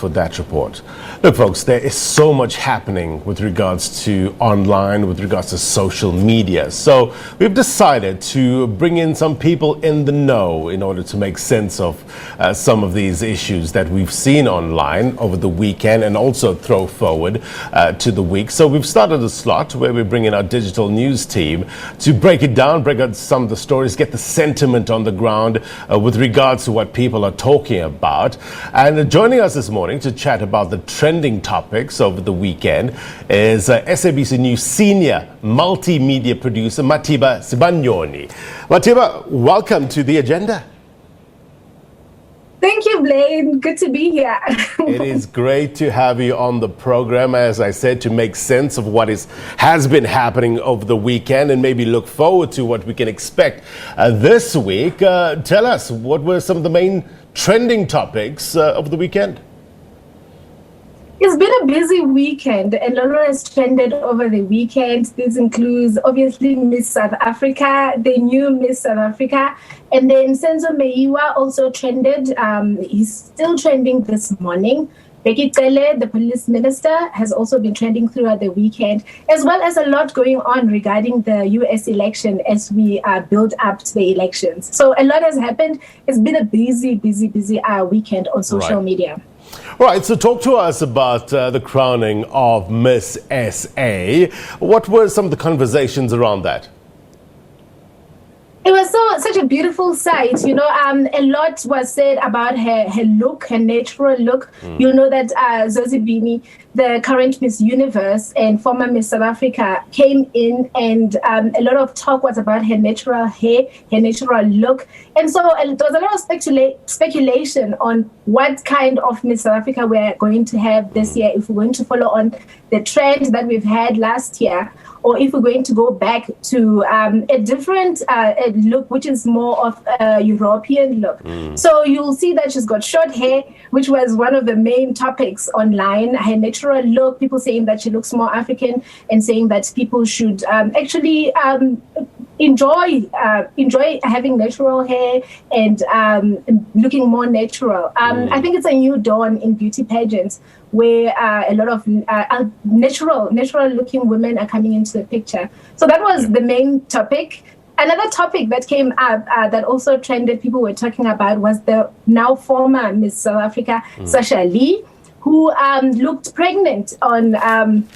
for that report. Look, folks, there is so much happening with regards to online, with regards to social media. So we've decided to bring in some people in the know in order to make sense of some of these issues that we've seen online over the weekend and also throw forward to the week. So we've started a slot where we bring in our digital news team to break it down, break out some of the stories, get the sentiment on the ground with regards to what people are talking about. And joining us this morning to chat about the trending topics over the weekend is SABC News senior multimedia producer Matiba Sibanyoni. Matiba, welcome to the agenda. Thank you, Blaine. Good to be here. It is great to have you on the program, as I said, to make sense of what has been happening over the weekend and maybe look forward to what we can expect this week. Tell us, what were some of the main trending topics over the weekend? It's been a busy weekend, and a lot has trended over the weekend. This includes, obviously, Miss South Africa, the new Miss South Africa, and then Senzu Maywa also trended. He's still trending this morning. Becky Tele, the police minister, has also been trending throughout the weekend, as well as a lot going on regarding the US election as we build up to the elections. So a lot has happened. It's been a busy weekend on social media. Right, so talk to us about the crowning of Miss SA. What were some of the conversations around that? It was such a beautiful sight, you know. A lot was said about her look, her natural look. You know that Zozibini, the current Miss Universe and former Miss South Africa, came in, and a lot of talk was about her natural hair, her natural look. And so there was a lot of speculation on what kind of Miss South Africa we're going to have this year, if we're going to follow on the trend that we've had last year, or if we're going to go back to a different look, which is more of a European look. So you'll see that she's got short hair, which was one of the main topics online. Her natural look, people saying that she looks more African, and saying that people should actually enjoy having natural hair and looking more natural. I think it's a new dawn in beauty pageants, where a lot of natural looking women are coming into the picture. So that was the main topic. Another topic that came up that also trended, people were talking about, was the now former Miss South Africa, Sasha Lee, who looked pregnant on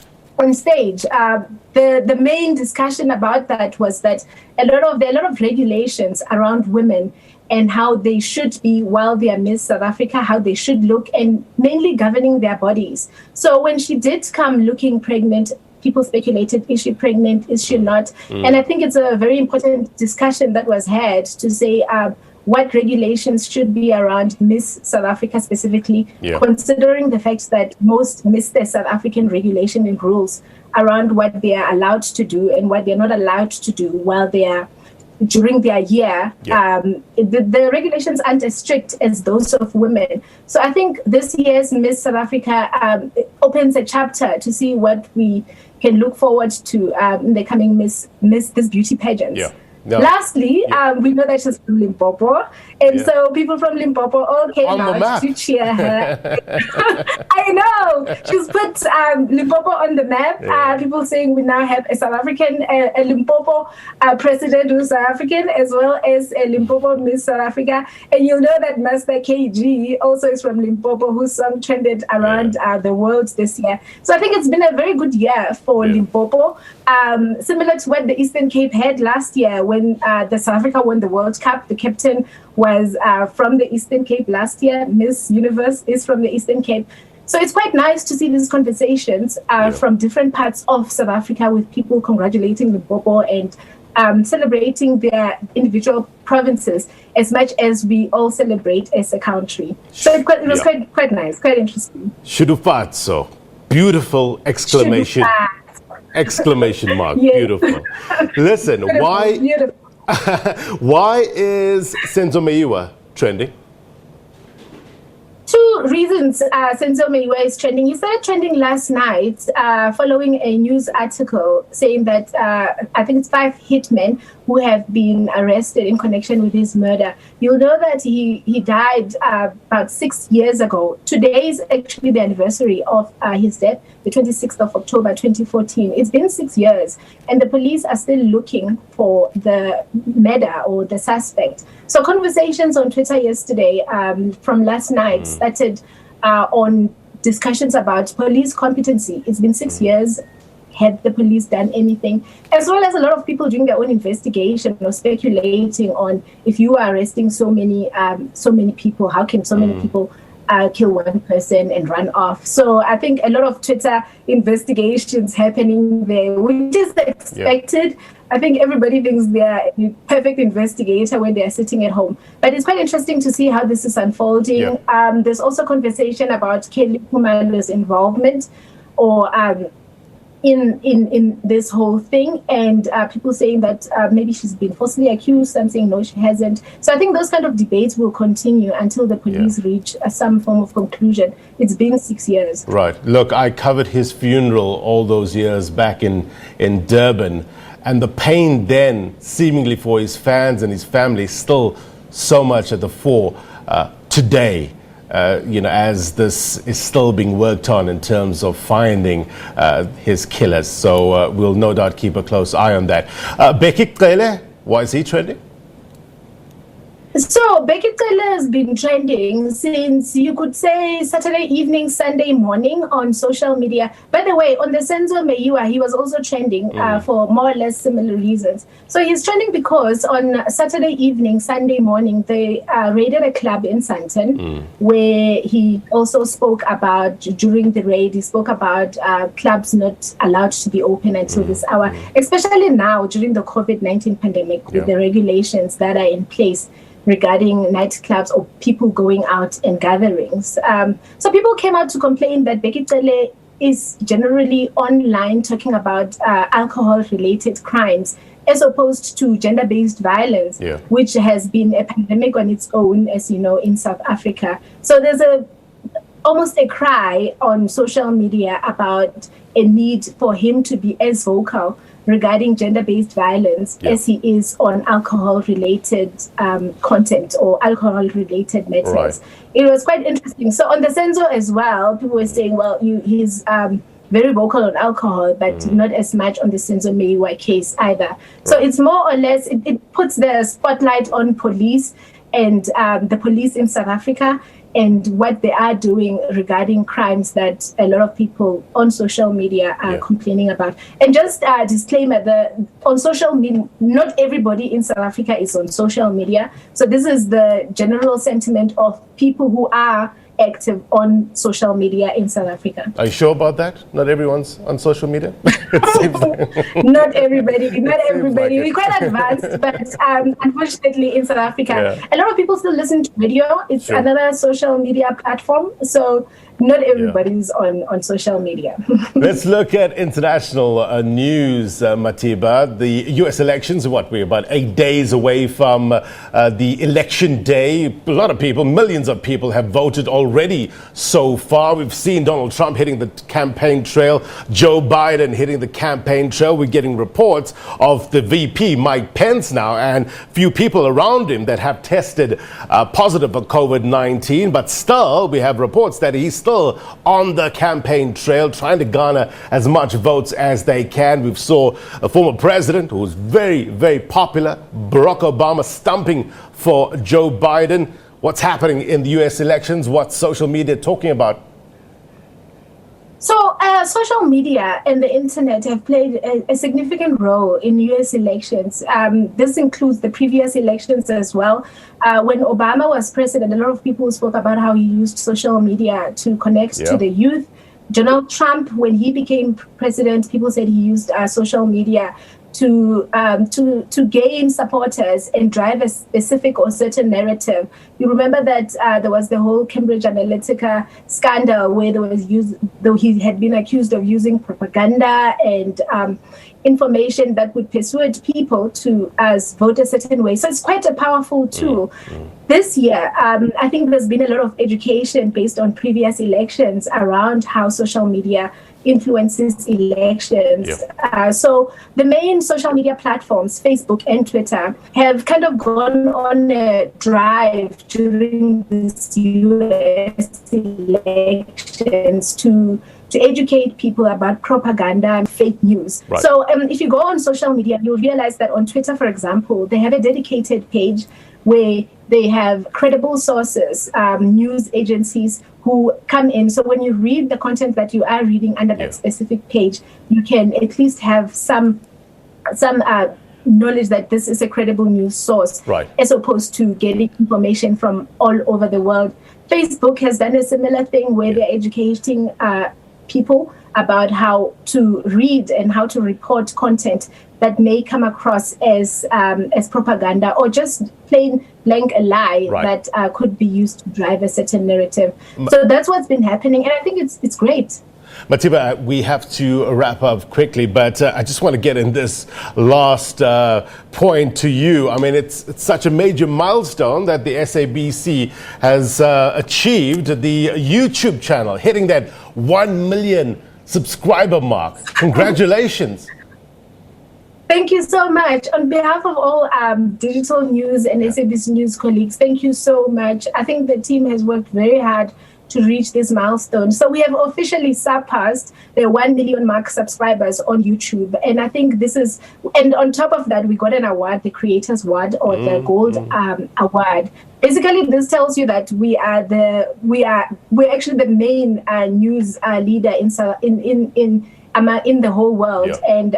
stage. The main discussion about that was that there are a lot of regulations around women and how they should be while they are Miss South Africa, how they should look, and mainly governing their bodies. So when she did come looking pregnant, people speculated, is she pregnant, is she not? And I think it's a very important discussion that was had to say what regulations should be around Miss South Africa specifically, considering the fact that most Miss South African regulation and rules around what they are allowed to do and what they're not allowed to do while they are during their year. The regulations aren't as strict as those of women. So I think this year's Miss South Africa opens a chapter to see what we can look forward to in the coming Miss this beauty pageants. Lastly, we know that she's from Limpopo, and so people from Limpopo all came out to cheer her. I know, she's put Limpopo on the map. People saying we now have a South African, a Limpopo president who's South African, as well as a Limpopo Miss South Africa. And you'll know that Master KG also is from Limpopo, whose song trended around the world this year. So I think it's been a very good year for Limpopo, similar to what the Eastern Cape had last year. When the South Africa won the World Cup, the captain was from the Eastern Cape last year. Miss Universe is from the Eastern Cape. So it's quite nice to see these conversations from different parts of South Africa, with people congratulating Limpopo and celebrating their individual provinces as much as we all celebrate as a country. So it was quite nice, quite interesting. Shudupatso. Beautiful exclamation. Exclamation mark. Beautiful. Listen, why is Senzu Maywa trending? two reasons Senzu Maywa is trending. He started trending last night following a news article saying that I think it's 5 hitmen who have been arrested in connection with his murder. You'll know that he died about 6 years ago. Today is actually the anniversary of his death, the 26th of October 2014. It's been 6 years, and the police are still looking for the murderer or the suspect. So conversations on Twitter yesterday from last night started on discussions about police competency. It's been 6 years. Had the police done anything? As well as a lot of people doing their own investigation or speculating on, if you are arresting so many people, how can so many people kill one person and run off? So I think a lot of Twitter investigations happening there, which is expected. Yeah. I think everybody thinks they're a perfect investigator when they're sitting at home. But it's quite interesting to see how this is unfolding. Yeah. There's also conversation about Kelly Khumalo's involvement or in this whole thing, and people saying that maybe she's been falsely accused. I'm saying no, she hasn't. So I think those kind of debates will continue until the police reach some form of conclusion. It's been 6 years. Right. Look, I covered his funeral all those years back in Durban, and the pain then, seemingly for his fans and his family, still so much at the fore today. As this is still being worked on in terms of finding his killers. So we'll no doubt keep a close eye on that. Becky Cele, why is he trending? So Becky Cele has been trending since, you could say, Saturday evening, Sunday morning on social media. By the way, on the Senzu Maywa, he was also trending for more or less similar reasons. So he's trending because on Saturday evening, Sunday morning, they raided a club in Sandton where he also spoke about, during the raid, he spoke about clubs not allowed to be open until this hour, especially now during the COVID-19 pandemic with the regulations that are in place regarding nightclubs or people going out and gatherings. So people came out to complain that Becky Cele is generally online talking about alcohol-related crimes as opposed to gender-based violence, which has been a pandemic on its own, as you know, in South Africa. So there's almost a cry on social media about a need for him to be as vocal regarding gender-based violence as he is on alcohol-related content or alcohol-related matters. Right. It was quite interesting. So on the Senzo as well, people were saying, well, he's very vocal on alcohol, but not as much on the Senzo Maywa case either. Right. So it's more or less, it puts the spotlight on police and the police in South Africa and what they are doing regarding crimes that a lot of people on social media are complaining about. And just a disclaimer, on social media, not everybody in South Africa is on social media. So this is the general sentiment of people who are active on social media in South Africa. Are you sure about that? Not everyone's on social media? Not everybody. We're quite advanced, but unfortunately in South Africa, a lot of people still listen to radio. It's another social media platform. So not everybody's on social media. Let's look at international news, Matiba. The U.S. elections, we're about 8 days away from the election day. A lot of people, millions of people have voted already so far. We've seen Donald Trump hitting the campaign trail, Joe Biden hitting the campaign trail. We're getting reports of the VP, Mike Pence now, and few people around him that have tested positive for COVID-19. But still, we have reports that he's still on the campaign trail, trying to garner as much votes as they can. We saw a former president who was very, very popular, Barack Obama, stumping for Joe Biden. What's happening in the U.S. elections? What's social media talking about? So social media and the internet have played a significant role in U.S. elections. This includes the previous elections as well. When Obama was president, a lot of people spoke about how he used social media to connect to the youth. Donald Trump, when he became president, people said he used social media to gain supporters and drive a specific or certain narrative You remember that there was the whole Cambridge Analytica scandal where though he had been accused of using propaganda and information that would persuade people to vote a certain way. So it's quite a powerful tool. This year, I think there's been a lot of education based on previous elections around how social media influences elections. So the main social media platforms, Facebook and Twitter, have kind of gone on a drive during this US elections to educate people about propaganda and fake news. So if you go on social media, you'll realize that on Twitter, for example, they have a dedicated page where they have credible sources, news agencies who come in. So when you read the content that you are reading under that specific page, you can at least have some knowledge that this is a credible news source, as opposed to getting information from all over the world. Facebook has done a similar thing where they're educating people about how to read and how to report content that may come across as propaganda or just plain blank a lie that could be used to drive a certain narrative. So that's what's been happening, and I think it's great. Matiba, we have to wrap up quickly, but I just want to get in this last point to you. I mean, it's such a major milestone that the SABC has achieved, the YouTube channel hitting that 1 million subscriber mark. Congratulations. Thank you so much. On behalf of all digital news and SABC News colleagues, thank you so much. I think the team has worked very hard to reach this milestone. So we have officially surpassed the 1 million mark subscribers on YouTube. And I think this is, and on top of that, we got an award, the Creators Award or the Gold Award. Basically, this tells you that we're actually the main news leader in the whole world. And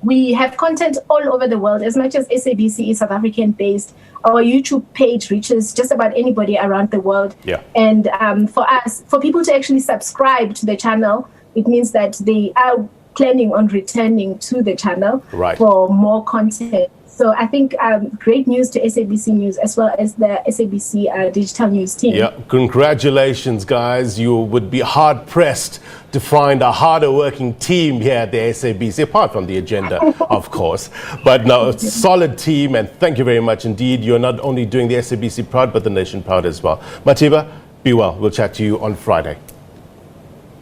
we have content all over the world. As much as SABC is South African based, our YouTube page reaches just about anybody around the world. And for people to actually subscribe to the channel, it means that they are planning on returning to the channel for more content. So I think great news to SABC News as well as the SABC digital news team. Congratulations, guys. You would be hard-pressed to find a harder working team here at the SABC, apart from the agenda, of course. But no, it's a solid team, and thank you very much indeed. You're not only doing the SABC proud, but the nation proud as well. Matiba, be well. We'll chat to you on Friday.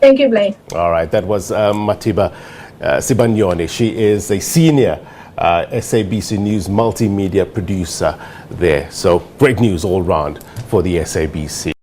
Thank you, Blaine. All right, that was Matiba Sibanyoni. She is a senior SABC News multimedia producer there. So great news all round for the SABC.